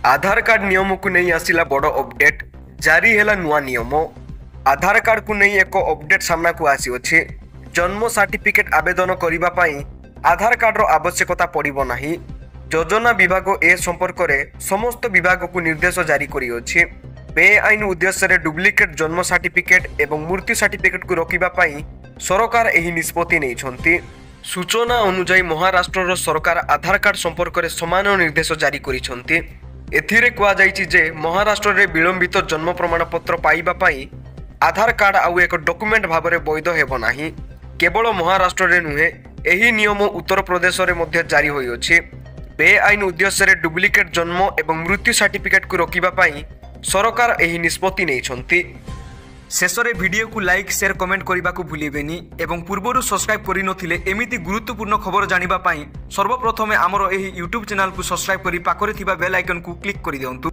आधार card नियम को नहीं आसिला बड़ अपडेट जारी है नुआ नियम। आधार कार्ड को नहीं एक अपडेट सामना को आसी जन्म सर्टिफिकेट आवेदन करने आधार कार्ड रो आवश्यकता पड़ो ना। योजना विभाग ए संपर्क में समस्त विभाग को निर्देश जारी करियोछि। बेआईन उद्देश्य डुप्लिकेट जन्म सर्टिफिकेट एवं मृत्यु सर्टिफिकेट को रोकने सरकार एही निष्पत्ति नहीं। सूचना अनुसार महाराष्ट्र सरकार आधार कार्ड संपर्क में समान निर्देश जारी करिसेंति। एथिरे कुआ जायछि जे महाराष्ट्र रे विलंबित जन्म प्रमाणपत्र पाइबा पाई आधार कार्ड आउ एक डॉक्यूमेंट भाव में वैध हेबो नाही। केवल महाराष्ट्र रे नुहे एही नियम उत्तर प्रदेश रे मध्य जारी होइछि। बेआईन उद्देश्य डुप्लिकेट जन्म एवं मृत्यु सर्टिफिकेट को रोकने पाई सरकार एही निष्पत्ति नहीं। शेष में वीडियो को लाइक शेयर कमेंट करने को भूलें एवं पूर्वर सब्सक्राइब करि नथिले एमिति गुरुत्वपूर्ण खबर जानिबा पाई सर्वप्रथमे आमर एही यूट्यूब चैनल को सब्सक्राइब करी पाखरे थिबा बेल आइकन को क्लिक करि दियंतु।